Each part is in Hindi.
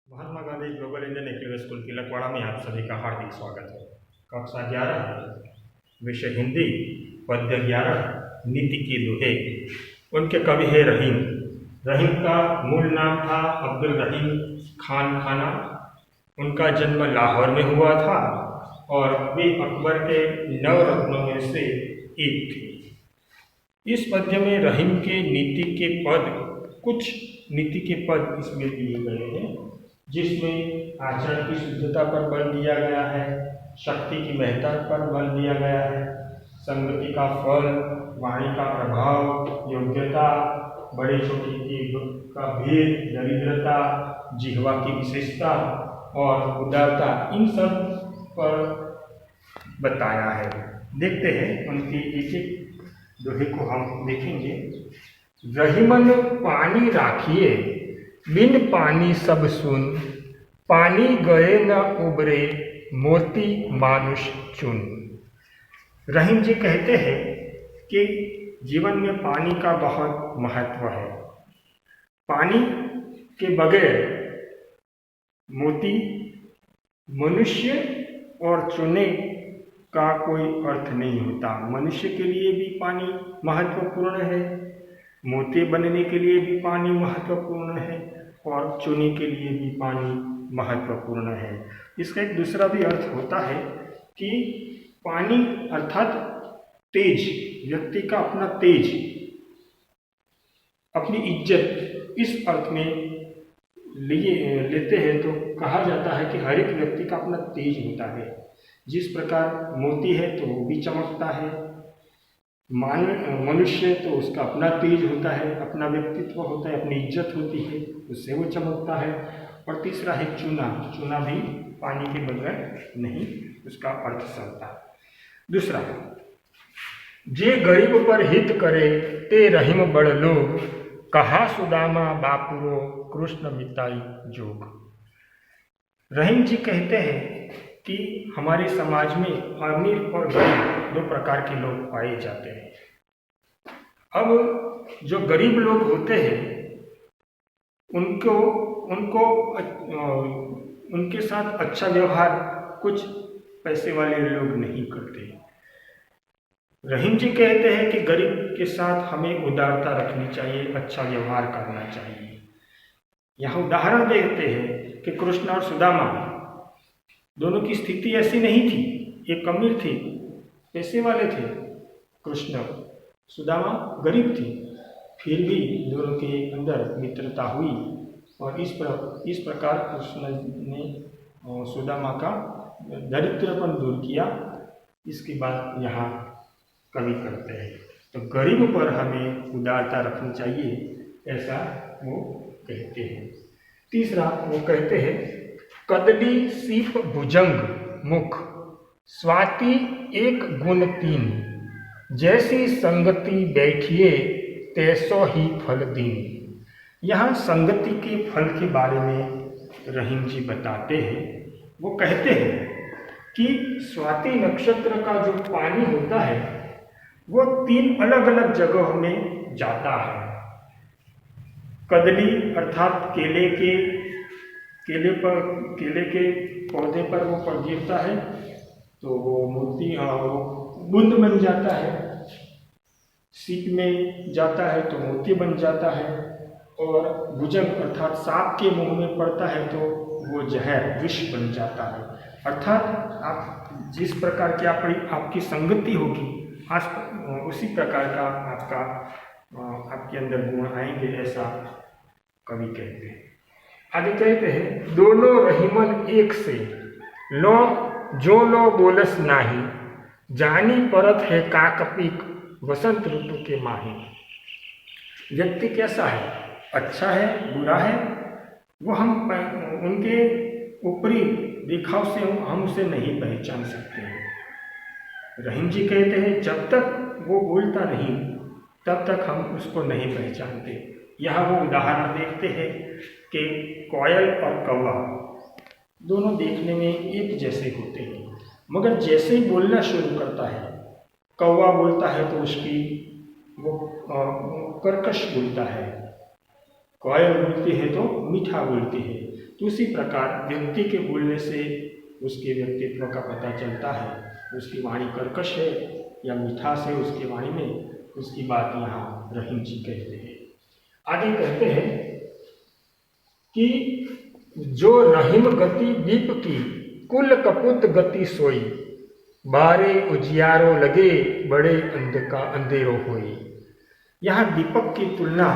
महात्मा Gandhi global Indian active school Tilakwada में आप सभी का हार्दिक स्वागत है। कक्षा 11 विषय हिंदी, पद्य 11 नीति के दोहे। उनके कवि है रहीम। रहीम का मूल नाम था अब्दुल रहीम खान खाना। उनका जन्म लाहौर में हुआ था और वे अकबर के 9 रत्नों में से एक थे। इस पद्य में रहीम के नीति के पद, कुछ नीति के पद इसमें दिए गए हैं, जिसमें आचरण की शुद्धता पर बल दिया गया है, शक्ति की महत्ता पर बल दिया गया है, संगति का फल, वाणी का प्रभाव, योग्यता, बड़े छोटे का भेद, दरिद्रता, जिह्वा की विशेषता और उदारता, इन सब पर बताया है। देखते हैं उनकी एक एक दोहे को हम देखेंगे। रहीमन पानी राखिए, बिन पानी सब सुन, पानी गए न उबरे, मोती मानुष चुन। रहीम जी कहते हैं कि जीवन में पानी का बहुत महत्व है। पानी के बगैर मोती, मनुष्य और चुने का कोई अर्थ नहीं होता। मनुष्य के लिए भी पानी महत्वपूर्ण है, मोती बनने के लिए भी पानी महत्वपूर्ण है और चुने के लिए भी पानी महत्वपूर्ण है। इसका एक दूसरा भी अर्थ होता है कि पानी अर्थात तेज, व्यक्ति का अपना तेज, अपनी इज्जत, इस अर्थ में लेते हैं तो कहा जाता है कि हर एक व्यक्ति का अपना तेज होता है। जिस प्रकार मोती है तो वो भी चमकता है, मनुष्य तो उसका अपना तेज होता है, अपना व्यक्तित्व होता है, अपनी इज्जत होती है, उससे वो चमकता है। और तीसरा है चूना। चूना भी पानी के बगैर नहीं उसका अर्थ चलता। दूसरा, जे गरीब पर हित करे ते रहीम बड़ लोग, कहा सुदामा बापुरो कृष्ण मिताई जोग। रहीम जी कहते हैं कि हमारे समाज में अमीर और गरीब 2 प्रकार के लोग पाए जाते हैं। अब जो गरीब लोग होते हैं उनको उनके साथ अच्छा व्यवहार कुछ पैसे वाले लोग नहीं करते। रहीम जी कहते हैं कि गरीब के साथ हमें उदारता रखनी चाहिए, अच्छा व्यवहार करना चाहिए। यहाँ उदाहरण देते हैं कि कृष्ण और सुदामा दोनों की स्थिति ऐसी नहीं थी। एक अमीर थे, पैसे वाले थे कृष्ण, सुदामा गरीब थी, फिर भी दोनों के अंदर मित्रता हुई और इस प्रकार कृष्ण ने सुदामा का दरिद्रपन दूर किया। इसकी बात यहाँ कवि करते हैं। तो गरीब पर हमें उदारता रखनी चाहिए, ऐसा वो कहते हैं। तीसरा वो कहते हैं, कदली सीप भुजंग मुख, स्वाति एक गुण 3, जैसी संगति बैठिए तैसो ही फल दीन। यहाँ संगति के फल के बारे में रहीम जी बताते हैं। वो कहते हैं कि स्वाति नक्षत्र का जो पानी होता है वो 3 अलग अलग जगहों में जाता है। कदली अर्थात केले के पौधे पर वो पड़ गिरता है तो वो मोती बूंद बन जाता है। सीप में जाता है तो मोती बन जाता है और भुजंग अर्थात सांप के मुंह में पड़ता है तो वो जहर, विष बन जाता है। अर्थात आप जिस प्रकार की आपकी संगति होगी, उसी प्रकार का आपके अंदर गुण आएंगे, ऐसा कवि कहते हैं। आगे कहते हैं, दोनों रहीमन एक से, लो जो लो बोलस नाही, जानी परत है काकपिक, वसंत ऋतु के माही। व्यक्ति कैसा है, अच्छा है, बुरा है, वो हम उनके ऊपरी दिखाव से हम उसे नहीं पहचान सकते हैं। रहीम जी कहते हैं, जब तक वो बोलता नहीं तब तक हम उसको नहीं पहचानते। यहाँ वो उदाहरण देखते हैं कि कोयल और कौवा दोनों देखने में एक जैसे होते हैं, मगर जैसे ही बोलना शुरू करता है, कौवा बोलता है तो वो कर्कश बोलता है, कोयल बोलती है तो मीठा बोलती है। तो उसी प्रकार व्यक्ति के बोलने से उसके व्यक्तित्व का पता चलता है। उसकी वाणी कर्कश है या मिठास है उसकी वाणी में, उसकी बात यहाँ रहीम जी कहते हैं। आगे कहते हैं कि जो रहीम गति दीप की कुल कपुत गति सोई, बारे उजियारो लगे बड़े अंधेरो होई। यहाँ दीपक की तुलना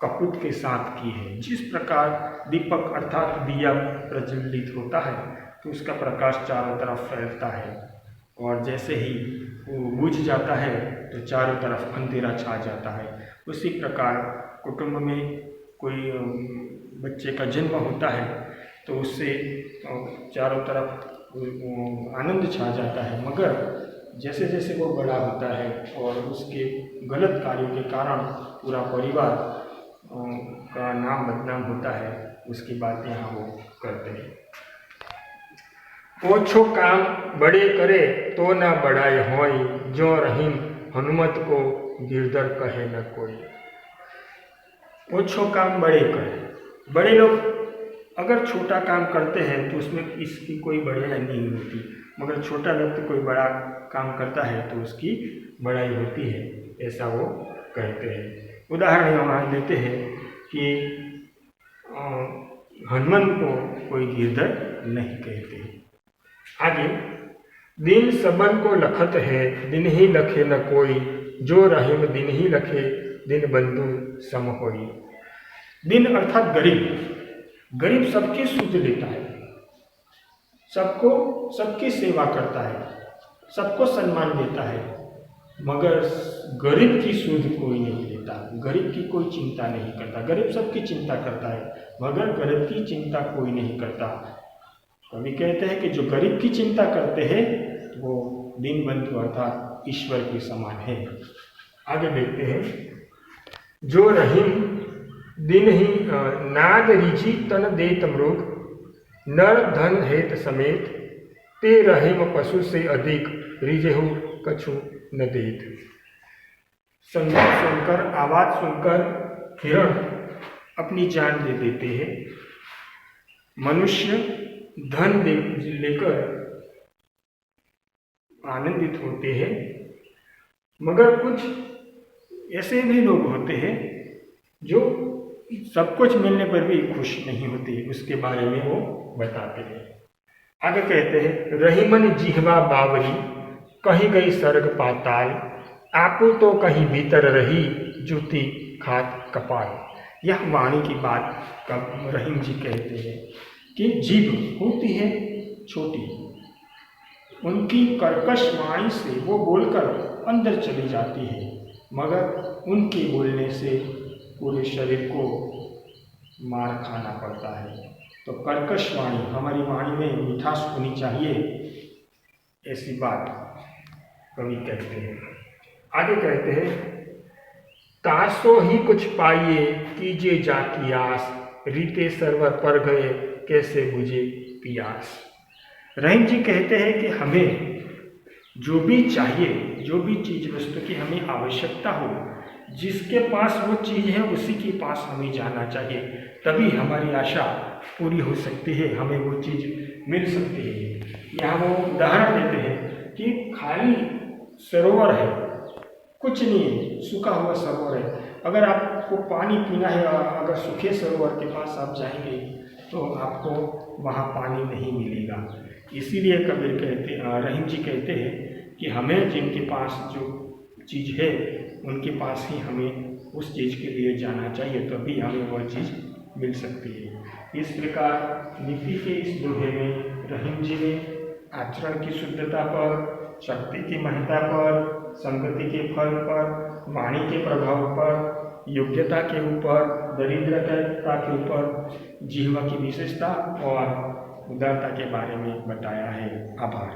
कपूत के साथ की है। जिस प्रकार दीपक अर्थात दिया प्रज्वलित होता है तो उसका प्रकाश चारों तरफ फैलता है, और जैसे ही वो बुझ जाता है तो चारों तरफ अंधेरा छा जाता है। उसी प्रकार कुटुंब में कोई बच्चे का जन्म होता है तो उससे चारों तरफ आनंद छा जाता है, मगर जैसे जैसे वो बड़ा होता है और उसके गलत कार्यों के कारण पूरा परिवार का नाम बदनाम होता है, उसकी बात यहाँ वो करते हैं। ओछो काम बड़े करे तो न बड़ाई होई, जो रहीम हनुमत को गिरधर कहे न कोई। ओछो काम बड़े करे। बड़े लोग अगर छोटा काम करते हैं तो उसमें इसकी कोई बढ़ाई नहीं होती, मगर छोटा व्यक्ति कोई बड़ा काम करता है तो उसकी बढ़ाई होती है, ऐसा वो कहते हैं। उदाहरण यहाँ देते हैं कि हनुमान को कोई गिरधर नहीं कहते। आगे, दिन सबन को लखत है दिन ही लखे न कोई, जो रहीम दिन ही लखे दिन बंधु सम होई। दिन अर्थात गरीब। गरीब सबकी सूझ लेता है, सबको सबकी सेवा करता है, सबको सम्मान देता है, मगर गरीब की सूझ कोई नहीं लेता, गरीब की कोई चिंता नहीं करता। गरीब सबकी चिंता करता है मगर गरीब की चिंता कोई नहीं करता। कवि कहते हैं कि जो गरीब की चिंता करते हैं वो दीनबंधु अर्थात ईश्वर के समान है। आगे देखते हैं, जो रहीम दिन ही नाद रिझी तन देत मृग, नर धन हेत समेत, ते रहीम पशु से अधिक रिझेहु कछु न देत। संगीत सुनकर, आवाज सुनकर हिरण अपनी जान दे देते हैं। मनुष्य धन लेकर आनंदित होते हैं, मगर कुछ ऐसे भी लोग होते हैं जो सब कुछ मिलने पर भी खुश नहीं होते, उसके बारे में वो बताते हैं। आगे कहते हैं, रहीमन जिह्वा बावरी, कहीं गई सर्ग पाताल, आपू तो कहीं भीतर रही जूती खात कपाल। यह वाणी की बात रहीम जी कहते हैं कि जीभ होती है छोटी, उनकी कर्कश वाणी से वो बोलकर अंदर चली जाती है, मगर उनके बोलने से पूरे शरीर को मार खाना पड़ता है। तो कर्कश वाणी, हमारी वाणी में मिठास होनी चाहिए, ऐसी बात कवि कहते हैं। आगे कहते हैं, तासो ही कुछ पाइए कीजिए जाकी आस, रीते सरवर पर गए कैसे बुझे पियास। रहीम जी कहते हैं कि हमें जो भी चाहिए, जो भी चीज़ वस्तु की हमें आवश्यकता हो, जिसके पास वो चीज़ है उसी के पास हमें जाना चाहिए, तभी हमारी आशा पूरी हो सकती है, हमें वो चीज़ मिल सकती है। यहाँ वो उदाहरण देते हैं कि खाली सरोवर है, कुछ नहीं है, सूखा हुआ सरोवर है। अगर आपको पानी पीना है, अगर सूखे सरोवर के पास आप जाएंगे तो आपको वहाँ पानी नहीं मिलेगा। इसीलिए कबीर कहते, रहीम जी कहते हैं कि हमें जिनके पास जो चीज़ है उनके पास ही हमें उस चीज़ के लिए जाना चाहिए, तभी हमें वह चीज़ मिल सकती है। इस प्रकार नीति के इस दोहे में रहीम जी ने आचरण की शुद्धता पर, शक्ति की महत्ता पर, संगति के फल पर, वाणी के प्रभाव पर, योग्यता के ऊपर, दरिद्रता के ऊपर, जिह्वा की विशेषता और उदारता के बारे में बताया है। आभार।